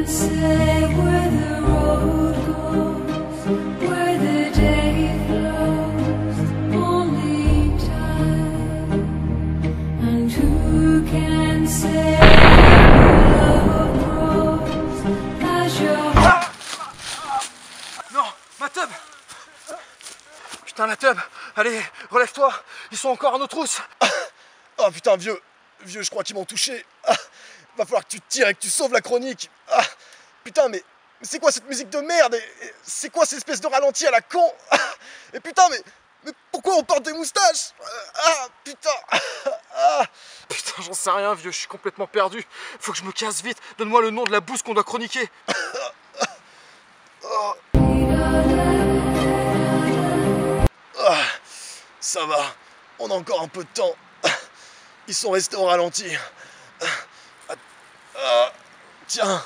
say where the road goes, where the day flows, only time. And who can say love grows as your Non, ma teub. Putain, la teub. Allez, relève-toi. Ils sont encore à nos trousses. Oh putain, vieux, je crois qu'ils m'ont touché. Va falloir que tu te tires et que tu sauves la chronique. Putain, mais c'est quoi cette musique de merde? Et c'est quoi cette espèce de ralenti à la con? Et putain, mais pourquoi on porte des moustaches? Putain. Putain, j'en sais rien, vieux. Je suis complètement perdu. Faut que je me casse vite. Donne-moi le nom de la bouse qu'on doit chroniquer. Ça va, on a encore un peu de temps. Ils sont restés au ralenti. Tiens,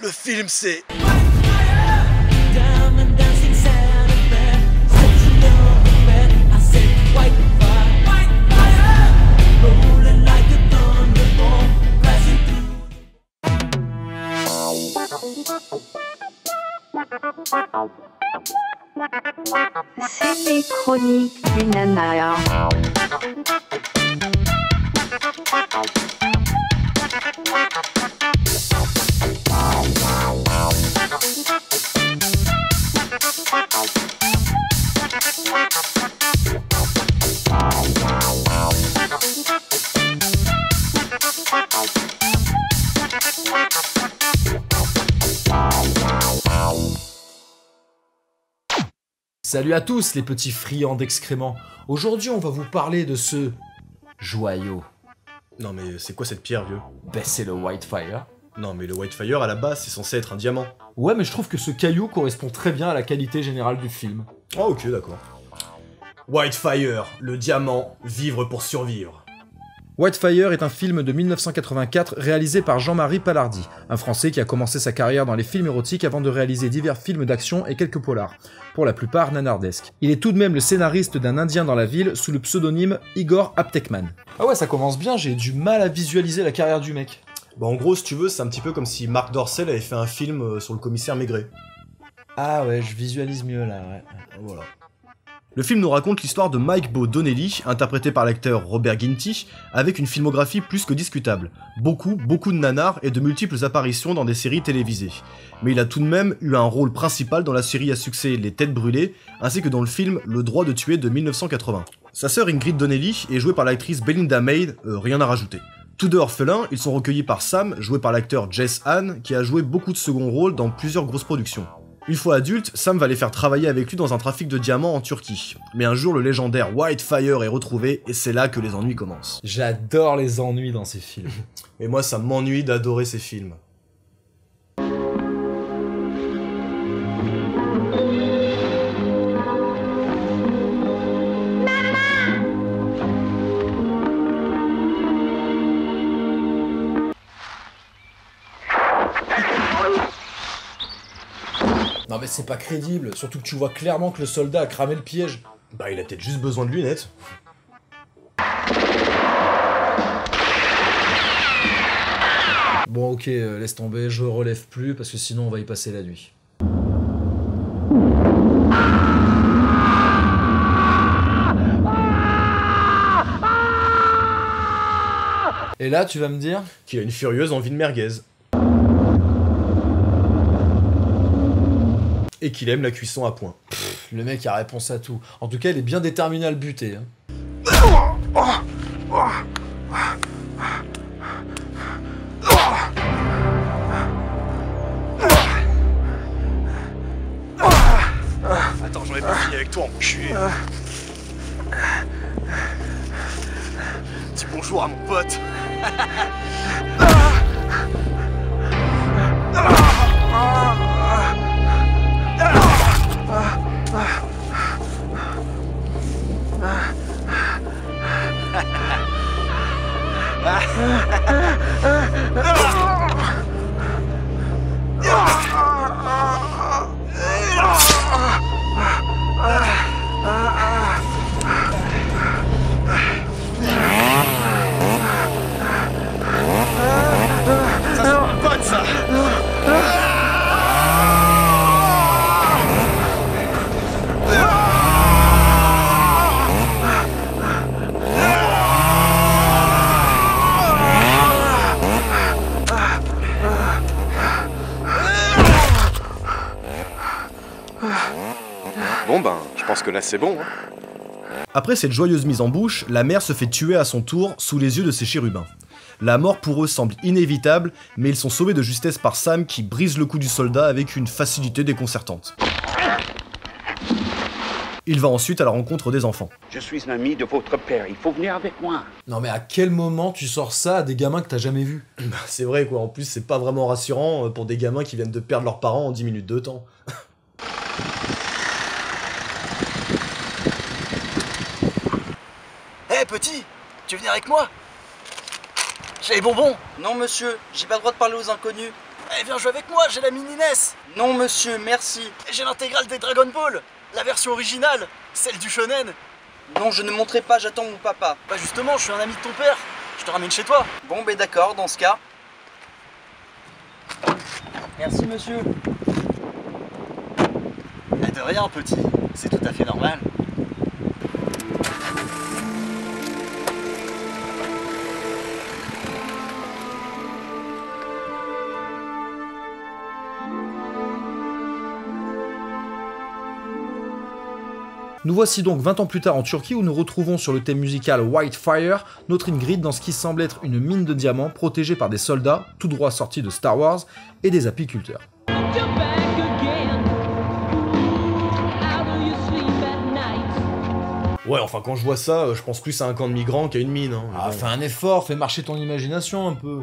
le film c'est... C'est les chroniques du nana. Salut à tous les petits friands d'excréments. Aujourd'hui on va vous parler de ce joyau. Non mais c'est quoi cette pierre, vieux? Ben c'est le Whitefire. Non mais le Whitefire à la base c'est censé être un diamant. Ouais mais je trouve que ce caillou correspond très bien à la qualité générale du film. Ah ok, d'accord. Whitefire, le diamant, vivre pour survivre. Whitefire est un film de 1984 réalisé par Jean-Marie Palardy, un Français qui a commencé sa carrière dans les films érotiques avant de réaliser divers films d'action et quelques polars, pour la plupart nanardesques. Il est tout de même le scénariste d'Un Indien dans la ville sous le pseudonyme Igor Aptekman. Ah ouais, ça commence bien, j'ai du mal à visualiser la carrière du mec. Bah en gros, si tu veux, c'est un petit peu comme si Marc Dorcel avait fait un film sur le commissaire Maigret. Ah ouais, je visualise mieux là, ouais. Voilà. Le film nous raconte l'histoire de Mike Beau Donnelly, interprété par l'acteur Robert Ginty, avec une filmographie plus que discutable. Beaucoup de nanars et de multiples apparitions dans des séries télévisées. Mais il a tout de même eu un rôle principal dans la série à succès Les Têtes Brûlées, ainsi que dans le film Le Droit de Tuer de 1980. Sa sœur Ingrid Donnelly est jouée par l'actrice Belinda Mead, rien à rajouter. Tous deux orphelins, ils sont recueillis par Sam, joué par l'acteur Jess Hahn, qui a joué beaucoup de second rôles dans plusieurs grosses productions. Une fois adulte, Sam va les faire travailler avec lui dans un trafic de diamants en Turquie. Mais un jour, le légendaire Whitefire est retrouvé, et c'est là que les ennuis commencent. J'adore les ennuis dans ces films. Et moi, ça m'ennuie d'adorer ces films. Non mais c'est pas crédible, surtout que tu vois clairement que le soldat a cramé le piège. Bah il a peut-être juste besoin de lunettes. Bon ok, laisse tomber, je relève plus parce que sinon on va y passer la nuit. Et là tu vas me dire qu'il a une furieuse envie de merguez. Et qu'il aime la cuisson à point. Pff, le mec a réponse à tout. En tout cas, il est bien déterminé à le buter. Hein. Attends, j'en ai pas fini avec toi, enculé. Dis bonjour à mon pote. Ça Bon ben, je pense que là c'est bon. Hein. Après cette joyeuse mise en bouche, la mère se fait tuer à son tour sous les yeux de ses chérubins. La mort pour eux semble inévitable, mais ils sont sauvés de justesse par Sam qui brise le cou du soldat avec une facilité déconcertante. Il va ensuite à la rencontre des enfants. Je suis un ami de votre père, il faut venir avec moi. Non mais à quel moment tu sors ça à des gamins que t'as jamais vus? C'est vrai quoi, en plus c'est pas vraiment rassurant pour des gamins qui viennent de perdre leurs parents en 10 minutes de temps. Hé petit, tu veux venir avec moi? J'ai les bonbons. Non monsieur, j'ai pas le droit de parler aux inconnus. Eh viens jouer avec moi, j'ai la mini NES. Non monsieur, merci. Et j'ai l'intégrale des Dragon Ball, la version originale, celle du shonen. Non, je ne monterai pas, j'attends mon papa. Bah justement, je suis un ami de ton père, je te ramène chez toi. Bon ben d'accord, dans ce cas. Merci monsieur. Eh, de rien petit, c'est tout à fait normal. Nous voici donc 20 ans plus tard en Turquie où nous retrouvons sur le thème musical White Fire notre Ingrid dans ce qui semble être une mine de diamants protégée par des soldats tout droit sortis de Star Wars et des apiculteurs. Ouais, enfin quand je vois ça, je pense plus à un camp de migrants qu'à une mine. Hein. Ah, fais un effort, fais marcher ton imagination un peu.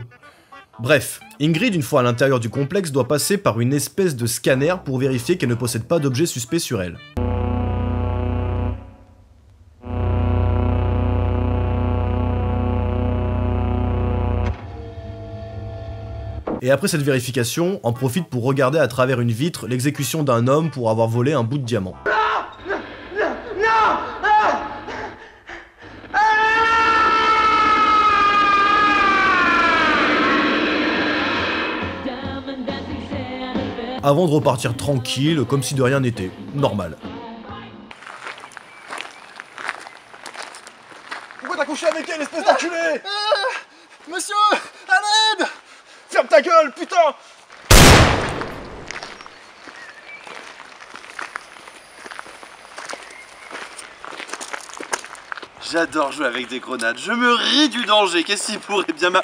Bref, Ingrid, une fois à l'intérieur du complexe, doit passer par une espèce de scanner pour vérifier qu'elle ne possède pas d'objets suspects sur elle. Et après cette vérification, on profite pour regarder à travers une vitre l'exécution d'un homme pour avoir volé un bout de diamant. Avant de repartir tranquille, comme si de rien n'était. Normal. Pourquoi t'as couché avec elle, espèce d'enculé? Monsieur, à l'aide! Ferme ta gueule, putain! J'adore jouer avec des grenades, je me ris du danger, qu'est-ce qui pourrait bien m'a...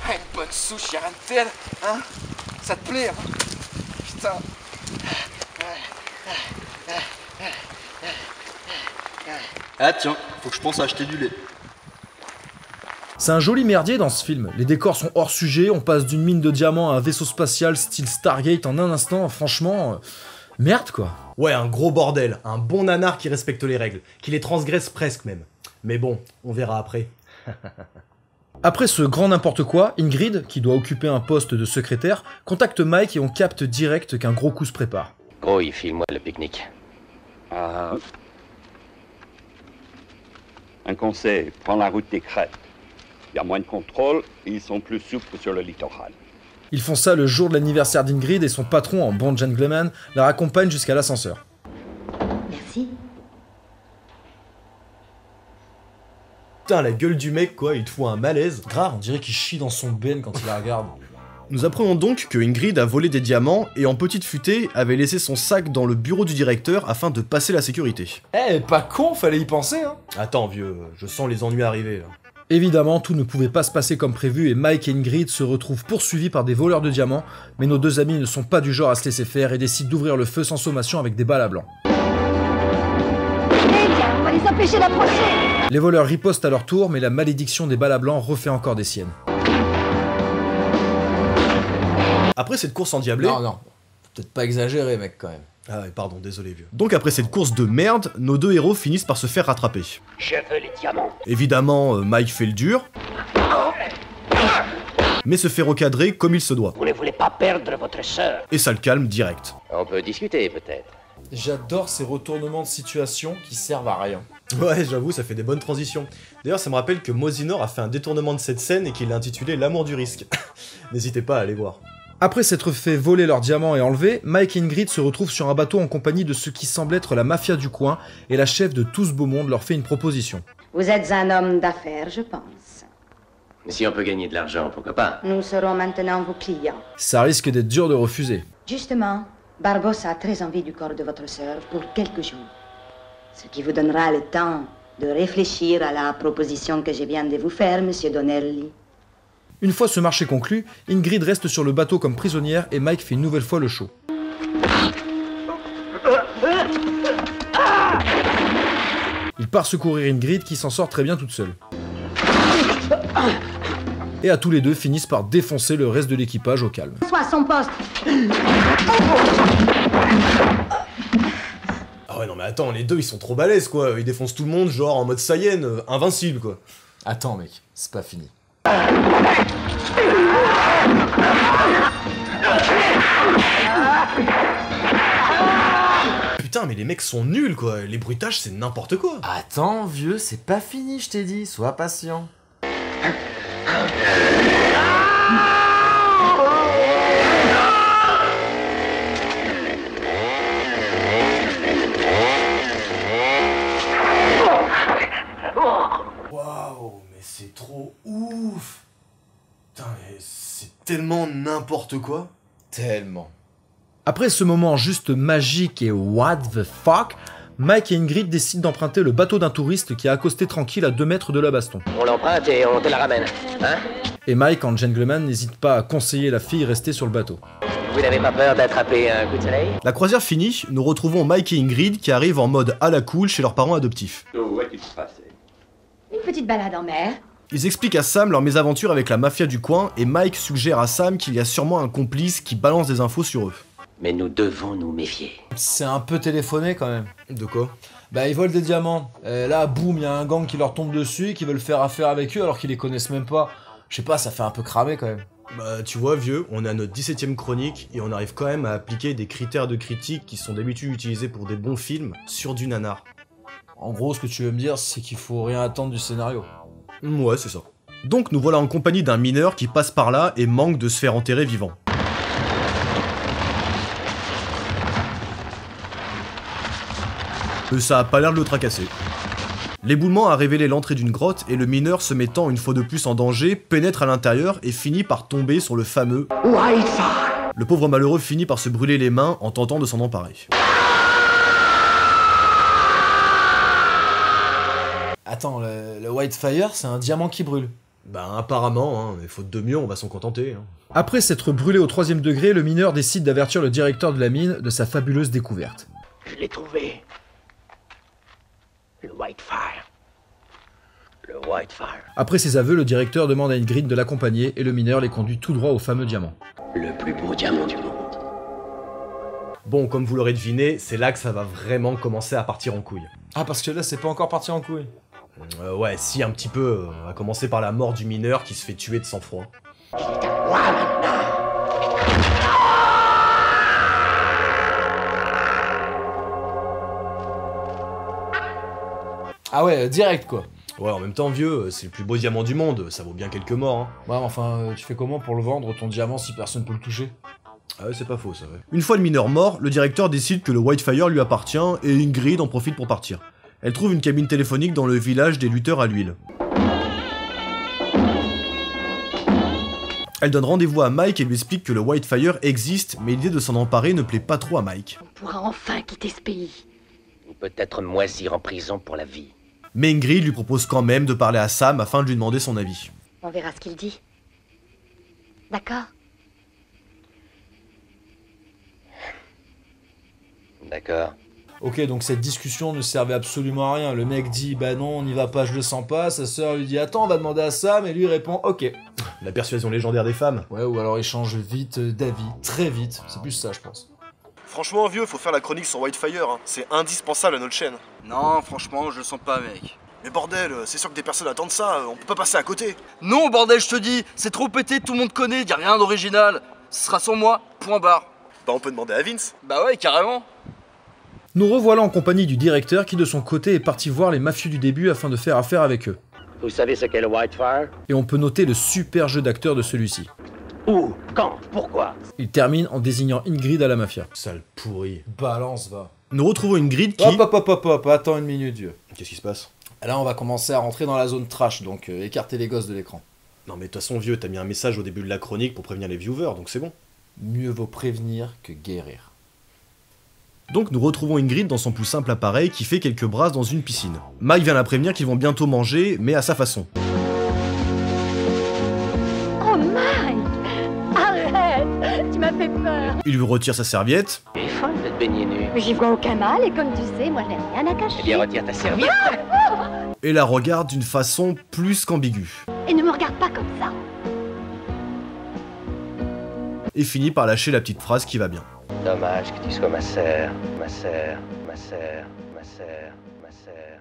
Une bonne souche, y'a rien de tel, hein? Ça te plaît, hein? Putain. Ah tiens, faut que je pense à acheter du lait. C'est un joli merdier dans ce film, les décors sont hors sujet, on passe d'une mine de diamants à un vaisseau spatial style Stargate en un instant, franchement... merde quoi. Ouais, un gros bordel, un bon nanar qui respecte les règles, qui les transgresse presque même. Mais bon, on verra après. Après ce grand n'importe quoi, Ingrid, qui doit occuper un poste de secrétaire, contacte Mike et on capte direct qu'un gros coup se prépare. Gros, il file-moi le pique-nique. Un conseil, prends la route des crêtes. Il y a moins de contrôle et ils sont plus souples sur le littoral. Ils font ça le jour de l'anniversaire d'Ingrid et son patron, en bon gentleman, la raccompagne jusqu'à l'ascenseur. Merci. Putain, la gueule du mec quoi, il te fout un malaise. Grave, on dirait qu'il chie dans son ben quand il la regarde. Nous apprenons donc que Ingrid a volé des diamants et en petite futée avait laissé son sac dans le bureau du directeur afin de passer la sécurité. Eh, pas con, fallait y penser hein. Attends vieux, je sens les ennuis arriver là. Évidemment, tout ne pouvait pas se passer comme prévu et Mike et Ingrid se retrouvent poursuivis par des voleurs de diamants, mais nos deux amis ne sont pas du genre à se laisser faire et décident d'ouvrir le feu sans sommation avec des balles à blanc. Eh bien, on va les empêcher d'approcher. Les voleurs ripostent à leur tour, mais la malédiction des balles à blanc refait encore des siennes. Après cette course endiablée... Non, peut-être pas exagéré mec quand même. Ah ouais, pardon, désolé vieux. Donc après cette course de merde, nos deux héros finissent par se faire rattraper. Je veux les diamants. Évidemment, Mike fait le dur, mais se fait recadrer comme il se doit. Vous ne voulez pas perdre votre sœur. Et ça le calme direct. On peut discuter, peut-être. J'adore ces retournements de situation qui servent à rien. Ouais, j'avoue, ça fait des bonnes transitions. D'ailleurs, ça me rappelle que Mosinor a fait un détournement de cette scène et qu'il l'a intitulé L'amour du risque. N'hésitez pas à aller voir. Après s'être fait voler leurs diamants et enlever, Mike et Ingrid se retrouvent sur un bateau en compagnie de ce qui semble être la mafia du coin, et la chef de tout ce beau monde leur fait une proposition. Vous êtes un homme d'affaires, je pense. Si on peut gagner de l'argent, pourquoi pas? Nous serons maintenant vos clients. Ça risque d'être dur de refuser. Justement, Barbossa a très envie du corps de votre sœur pour quelques jours. Ce qui vous donnera le temps de réfléchir à la proposition que je viens de vous faire, monsieur Donnelly. Une fois ce marché conclu, Ingrid reste sur le bateau comme prisonnière et Mike fait une nouvelle fois le show. Il part secourir Ingrid qui s'en sort très bien toute seule. Et à tous les deux finissent par défoncer le reste de l'équipage au calme. Soit à son poste. Ah ouais, non mais attends, les deux ils sont trop balèzes quoi, ils défoncent tout le monde genre en mode Saiyan, invincible quoi. Attends mec, c'est pas fini. Putain mais les mecs sont nuls quoi, les bruitages c'est n'importe quoi. Attends vieux, c'est pas fini je t'ai dit, sois patient. Waouh, mais c'est trop ouf. Putain mais c'est tellement n'importe quoi. Tellement. Après ce moment juste magique et what the fuck, Mike et Ingrid décident d'emprunter le bateau d'un touriste qui a accosté tranquille à 2 mètres de la baston. On l'emprunte et on te la ramène, hein? Et Mike, en gentleman, n'hésite pas à conseiller la fille restée sur le bateau. Vous n'avez pas peur d'attraper un coup de soleil? La croisière finie, nous retrouvons Mike et Ingrid qui arrivent en mode à la cool chez leurs parents adoptifs. Où est-il passé? Une petite balade en mer. Ils expliquent à Sam leur mésaventure avec la mafia du coin et Mike suggère à Sam qu'il y a sûrement un complice qui balance des infos sur eux. Mais nous devons nous méfier. C'est un peu téléphoné quand même. De quoi? Bah ils volent des diamants. Et là, boum, il y a un gang qui leur tombe dessus et qui veulent faire affaire avec eux alors qu'ils les connaissent même pas. Je sais pas, ça fait un peu cramer quand même. Bah tu vois vieux, on est à notre 17ème chronique et on arrive quand même à appliquer des critères de critique qui sont d'habitude utilisés pour des bons films sur du nanar. En gros, ce que tu veux me dire, c'est qu'il faut rien attendre du scénario. Ouais, c'est ça. Donc nous voilà en compagnie d'un mineur qui passe par là et manque de se faire enterrer vivant. Ça a pas l'air de le tracasser. L'éboulement a révélé l'entrée d'une grotte et le mineur, se mettant une fois de plus en danger, pénètre à l'intérieur et finit par tomber sur le fameux Whitefire. Le pauvre malheureux finit par se brûler les mains en tentant de s'en emparer. Attends, le Whitefire, c'est un diamant qui brûle. Bah apparemment, hein, mais faute de mieux, on va s'en contenter. Hein. Après s'être brûlé au 3e degré, le mineur décide d'avertir le directeur de la mine de sa fabuleuse découverte. Je l'ai trouvé. Le Whitefire. Le Whitefire. Après ses aveux, le directeur demande à Ingrid de l'accompagner et le mineur les conduit tout droit au fameux diamant. Le plus beau diamant du monde. Bon, comme vous l'aurez deviné, c'est là que ça va vraiment commencer à partir en couille. Ah, parce que là, c'est pas encore parti en couille. Ouais, si, un petit peu. On va commencer par la mort du mineur qui se fait tuer de sang-froid. Ah ouais, direct quoi. Ouais, en même temps, vieux, c'est le plus beau diamant du monde, ça vaut bien quelques morts, hein. Ouais, mais enfin, tu fais comment pour le vendre, ton diamant, si personne peut le toucher? Ah ouais, c'est pas faux, ça, ouais. Une fois le mineur mort, le directeur décide que le Whitefire lui appartient et Ingrid en profite pour partir. Elle trouve une cabine téléphonique dans le village des lutteurs à l'huile. Elle donne rendez-vous à Mike et lui explique que le Whitefire existe, mais l'idée de s'en emparer ne plaît pas trop à Mike. On pourra enfin quitter ce pays. Ou peut-être moisir en prison pour la vie. Mais Ingrid lui propose quand même de parler à Sam afin de lui demander son avis. On verra ce qu'il dit. D'accord? D'accord. Ok, donc cette discussion ne servait absolument à rien. Le mec dit, bah non, on n'y va pas, je le sens pas. Sa sœur lui dit, attends, on va demander à Sam, et lui répond, ok. La persuasion légendaire des femmes. Ouais, ou alors il change vite d'avis, très vite. C'est plus ça, je pense. Franchement, vieux, faut faire la chronique sur Whitefire, hein. C'est indispensable à notre chaîne. Non, franchement, je le sens pas, mec. Mais bordel, c'est sûr que des personnes attendent ça, on peut pas passer à côté. Non, bordel, je te dis, c'est trop pété, tout le monde connaît, y a rien d'original. Ce sera sans moi, point barre. Bah on peut demander à Vince. Bah ouais, carrément. Nous revoilà en compagnie du directeur qui de son côté est parti voir les mafieux du début afin de faire affaire avec eux. Vous savez ce qu'est le Whitefire? Et on peut noter le super jeu d'acteur de celui-ci. Où? Quand? Pourquoi? Il termine en désignant Ingrid à la mafia. Sale pourri. Balance, va. Nous retrouvons Ingrid qui... Hop, attends une minute, vieux. Qu'est-ce qui se passe? Là, on va commencer à rentrer dans la zone trash, donc écartez les gosses de l'écran. Non mais de toute façon vieux, t'as mis un message au début de la chronique pour prévenir les viewers, donc c'est bon. Mieux vaut prévenir que guérir. Donc nous retrouvons Ingrid dans son plus simple appareil qui fait quelques brasses dans une piscine. Mike vient la prévenir qu'ils vont bientôt manger, mais à sa façon. Oh Mike! Arrête! Tu m'as fait peur! Il lui retire sa serviette. Tu es folle de te baigner nu. Mais j'y vois aucun mal et comme tu sais, moi je n'ai rien à cacher. Eh bien, retire ta serviette. Et la regarde d'une façon plus qu'ambiguë. Et ne me regarde pas comme ça! Et finit par lâcher la petite phrase qui va bien. Dommage que tu sois ma sœur, ma sœur, ma sœur, ma sœur, ma sœur.